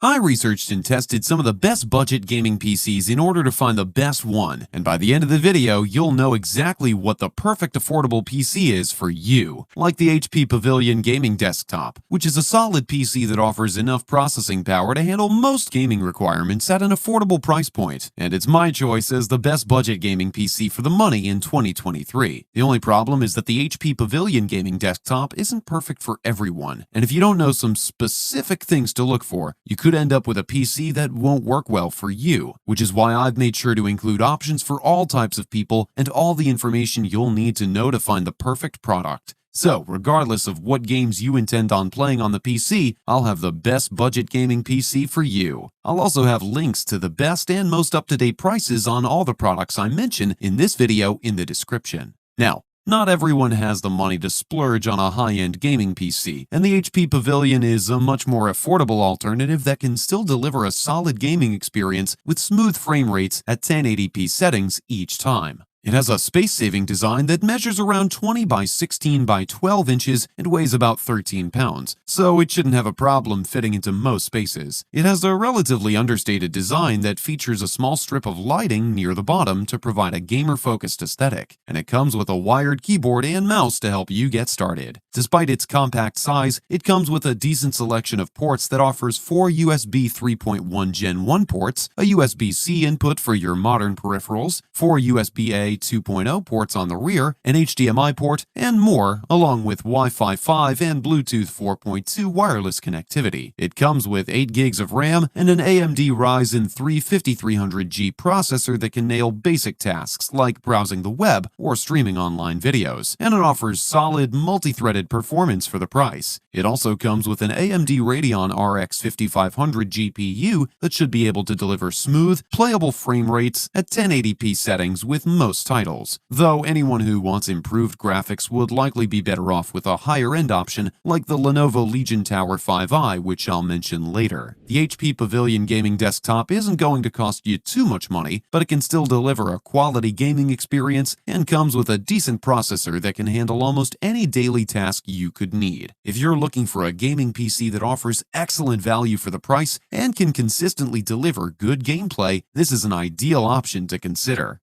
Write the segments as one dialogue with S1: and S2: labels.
S1: I researched and tested some of the best budget gaming PCs in order to find the best one, and by the end of the video, you'll know exactly what the perfect affordable PC is for you. Like the HP Pavilion Gaming Desktop, which is a solid PC that offers enough processing power to handle most gaming requirements at an affordable price point, and it's my choice as the best budget gaming PC for the money in 2023. The only problem is that the HP Pavilion Gaming Desktop isn't perfect for everyone, and if you don't know some specific things to look for, you could end up with a PC that won't work well for you, which is why I've made sure to include options for all types of people and all the information you'll need to know to find the perfect product. So, regardless of what games you intend on playing on the PC, I'll have the best budget gaming PC for you. I'll also have links to the best and most up-to-date prices on all the products I mention in this video in the description. Now, not everyone has the money to splurge on a high-end gaming PC, and the HP Pavilion is a much more affordable alternative that can still deliver a solid gaming experience with smooth frame rates at 1080p settings each time. It has a space-saving design that measures around 20 by 16 by 12 inches and weighs about 13 pounds, so it shouldn't have a problem fitting into most spaces. It has a relatively understated design that features a small strip of lighting near the bottom to provide a gamer-focused aesthetic, and it comes with a wired keyboard and mouse to help you get started. Despite its compact size, it comes with a decent selection of ports that offers 4 USB 3.1 Gen 1 ports, a USB-C input for your modern peripherals, 4 USB-A 2.0 ports on the rear, an HDMI port, and more, along with Wi-Fi 5 and Bluetooth 4.2 wireless connectivity. It comes with 8 gigs of RAM and an AMD Ryzen 3 5300G processor that can nail basic tasks like browsing the web or streaming online videos, and it offers solid multi-threaded performance for the price. It also comes with an AMD Radeon RX 5500 GPU that should be able to deliver smooth, playable frame rates at 1080p settings with most titles, though anyone who wants improved graphics would likely be better off with a higher-end option like the Lenovo Legion Tower 5i, which I'll mention later. The HP Pavilion Gaming Desktop isn't going to cost you too much money, but it can still deliver a quality gaming experience and comes with a decent processor that can handle almost any daily task you could need. If you're looking for a gaming PC that offers excellent value for the price and can consistently deliver good gameplay, this is an ideal option to consider.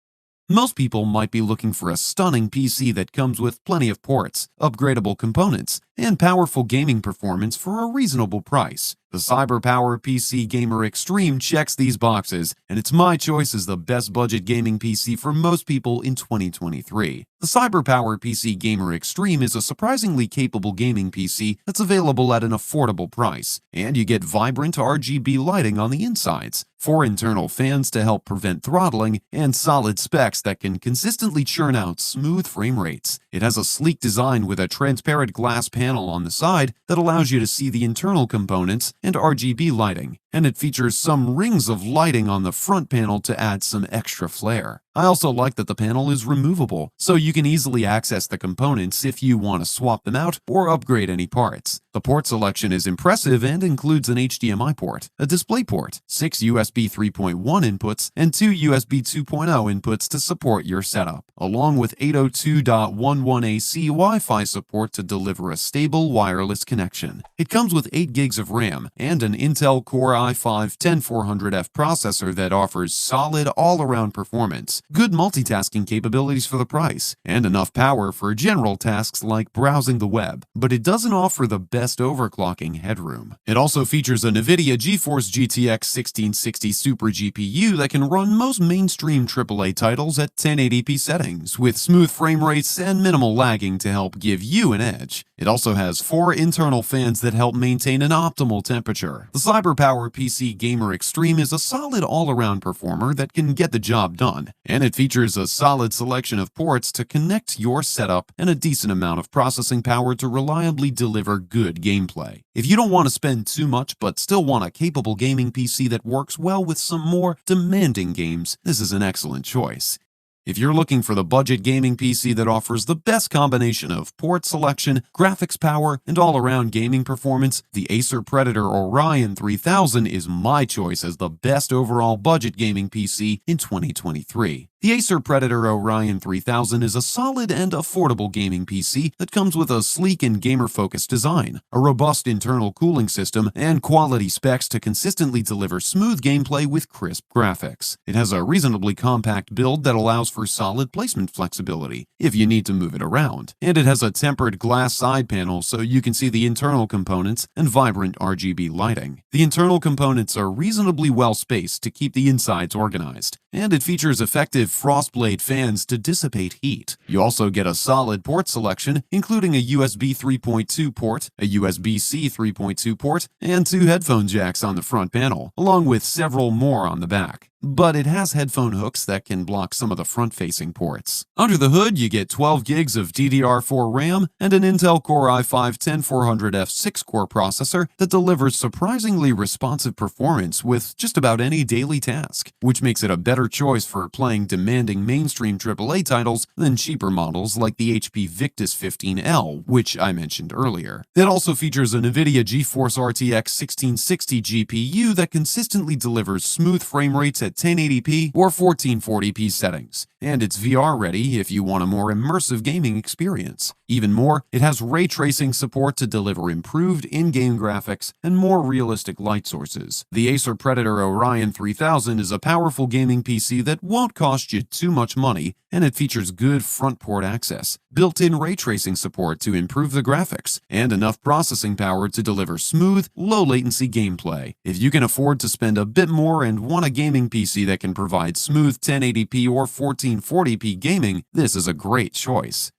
S1: Most people might be looking for a stunning PC that comes with plenty of ports, upgradable components, and powerful gaming performance for a reasonable price. The CyberPower PC Gamer Extreme checks these boxes, and it's my choice as the best budget gaming PC for most people in 2023. The CyberPower PC Gamer Extreme is a surprisingly capable gaming PC that's available at an affordable price, and you get vibrant RGB lighting on the insides, 4 internal fans to help prevent throttling, and solid specs that can consistently churn out smooth frame rates. It has a sleek design with a transparent glass panel on the side that allows you to see the internal components and RGB lighting, and it features some rings of lighting on the front panel to add some extra flair. I also like that the panel is removable, so you can easily access the components if you want to swap them out or upgrade any parts. The port selection is impressive and includes an HDMI port, a display port, 6 USB 3.1 inputs, and 2 USB 2.0 inputs to support your setup, along with 802.11ac Wi-Fi support to deliver a stable wireless connection. It comes with 8 gigs of RAM and an Intel Core i5-10400F processor that offers solid all-around performance, good multitasking capabilities for the price, and enough power for general tasks like browsing the web, but it doesn't offer the best overclocking headroom. It also features a NVIDIA GeForce GTX 1660 Super GPU that can run most mainstream AAA titles at 1080p settings, with smooth frame rates and minimal lagging to help give you an edge. It also has 4 internal fans that help maintain an optimal temperature. The CyberPower PC Gamer Extreme is a solid all-around performer that can get the job done, and it features a solid selection of ports to connect your setup and a decent amount of processing power to reliably deliver good gameplay. If you don't want to spend too much but still want a capable gaming PC that works well with some more demanding games, this is an excellent choice. If you're looking for the budget gaming PC that offers the best combination of port selection, graphics power, and all-around gaming performance, the Acer Predator Orion 3000 is my choice as the best overall budget gaming PC in 2023. The Acer Predator Orion 3000 is a solid and affordable gaming PC that comes with a sleek and gamer-focused design, a robust internal cooling system, and quality specs to consistently deliver smooth gameplay with crisp graphics. It has a reasonably compact build that allows for solid placement flexibility if you need to move it around, and it has a tempered glass side panel so you can see the internal components and vibrant RGB lighting. The internal components are reasonably well spaced to keep the insides organized, and it features effective Frostblade fans to dissipate heat. You also get a solid port selection, including a USB 3.2 port, a USB-C 3.2 port, and 2 headphone jacks on the front panel, along with several more on the back. But it has headphone hooks that can block some of the front-facing ports. Under the hood, you get 12 gigs of DDR4 RAM and an Intel Core i5-10400F 6-core processor that delivers surprisingly responsive performance with just about any daily task, which makes it a better choice for playing demanding mainstream AAA titles than cheaper models like the HP Victus 15L, which I mentioned earlier. It also features a NVIDIA GeForce RTX 1660 GPU that consistently delivers smooth frame rates at 1080p or 1440p settings, and it's VR ready if you want a more immersive gaming experience. Even more, it has ray tracing support to deliver improved in-game graphics and more realistic light sources. The Acer Predator Orion 3000 is a powerful gaming PC that won't cost you too much money, and it features good front port access, built-in ray tracing support to improve the graphics, and enough processing power to deliver smooth, low-latency gameplay. If you can afford to spend a bit more and want a gaming PC that can provide smooth 1080p or 1440p gaming, this is a great choice.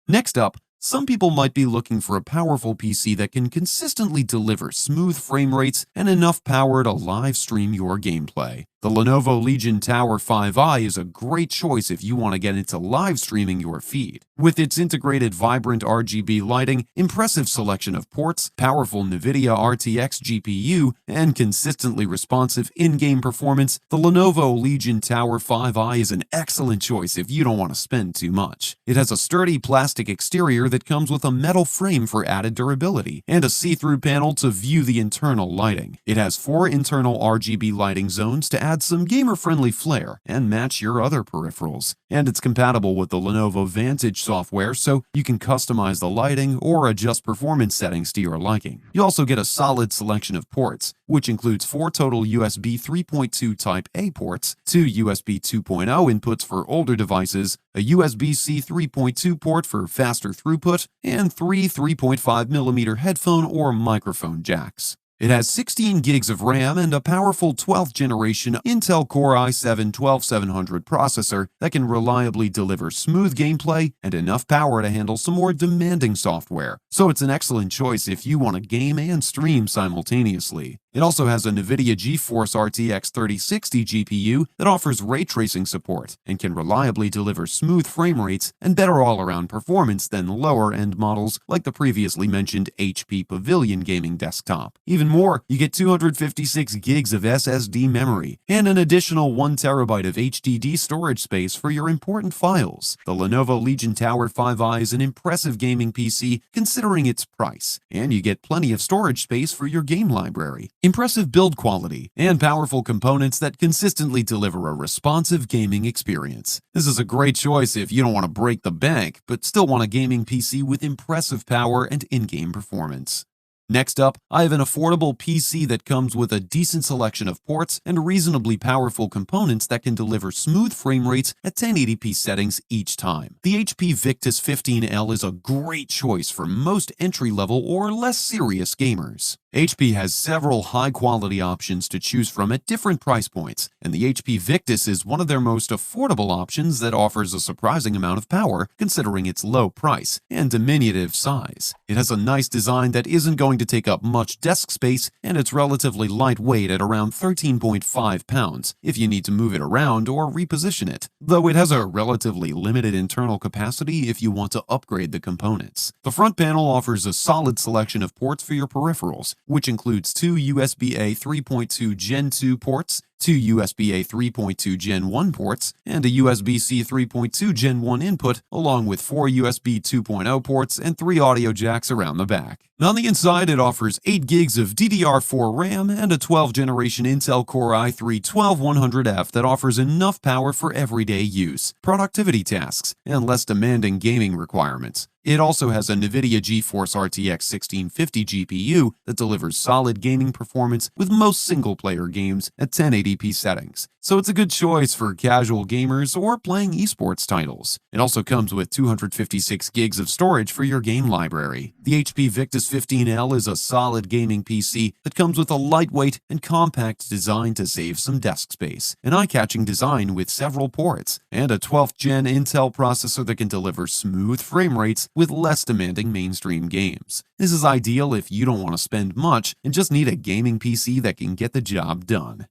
S1: Next up, some people might be looking for a powerful PC that can consistently deliver smooth frame rates and enough power to live stream your gameplay. The Lenovo Legion Tower 5i is a great choice if you want to get into live streaming your feed. With its integrated vibrant RGB lighting, impressive selection of ports, powerful NVIDIA RTX GPU, and consistently responsive in-game performance, the Lenovo Legion Tower 5i is an excellent choice if you don't want to spend too much. It has a sturdy plastic exterior that comes with a metal frame for added durability, and a see-through panel to view the internal lighting. It has 4 internal RGB lighting zones to add some gamer-friendly flair and match your other peripherals. And it's compatible with the Lenovo Vantage software, so you can customize the lighting or adjust performance settings to your liking. You also get a solid selection of ports, which includes 4 total USB 3.2 Type-A ports, 2 USB 2.0 inputs for older devices, a USB-C 3.2 port for faster throughput, and 3 3.5mm headphone or microphone jacks. It has 16 gigs of RAM and a powerful 12th generation Intel Core i7-12700 processor that can reliably deliver smooth gameplay and enough power to handle some more demanding software. So it's an excellent choice if you want to game and stream simultaneously. It also has a NVIDIA GeForce RTX 3060 GPU that offers ray tracing support and can reliably deliver smooth frame rates and better all-around performance than lower-end models like the previously mentioned HP Pavilion gaming desktop. Even more, you get 256 gigs of SSD memory and an additional 1 terabyte of HDD storage space for your important files. The Lenovo Legion Tower 5i is an impressive gaming PC considering its price, and you get plenty of storage space for your game library, impressive build quality, and powerful components that consistently deliver a responsive gaming experience. This is a great choice if you don't want to break the bank, but still want a gaming PC with impressive power and in-game performance. Next up, I have an affordable PC that comes with a decent selection of ports and reasonably powerful components that can deliver smooth frame rates at 1080p settings each time. The HP Victus 15L is a great choice for most entry-level or less serious gamers. HP has several high-quality options to choose from at different price points, and the HP Victus is one of their most affordable options that offers a surprising amount of power considering its low price and diminutive size. It has a nice design that isn't going to take up much desk space, and it's relatively lightweight at around 13.5 pounds if you need to move it around or reposition it, though it has a relatively limited internal capacity if you want to upgrade the components. The front panel offers a solid selection of ports for your peripherals, which includes 2 USB-A 3.2 Gen 2 ports 2 USB-A 3.2 Gen 1 ports, and a USB-C 3.2 Gen 1 input, along with 4 USB 2.0 ports and 3 audio jacks around the back. On the inside, it offers 8 gigs of DDR4 RAM and a 12th generation Intel Core i3-12100F that offers enough power for everyday use, productivity tasks, and less demanding gaming requirements. It also has a NVIDIA GeForce RTX 1650 GPU that delivers solid gaming performance with most single-player games at 1080p settings, so it's a good choice for casual gamers or playing esports titles. It also comes with 256 gigs of storage for your game library. The HP Victus 15L is a solid gaming PC that comes with a lightweight and compact design to save some desk space, an eye-catching design with several ports, and a 12th gen Intel processor that can deliver smooth frame rates with less demanding mainstream games. This is ideal if you don't want to spend much and just need a gaming PC that can get the job done.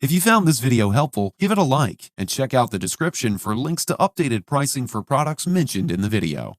S1: If you found this video helpful, give it a like and check out the description for links to updated pricing for products mentioned in the video.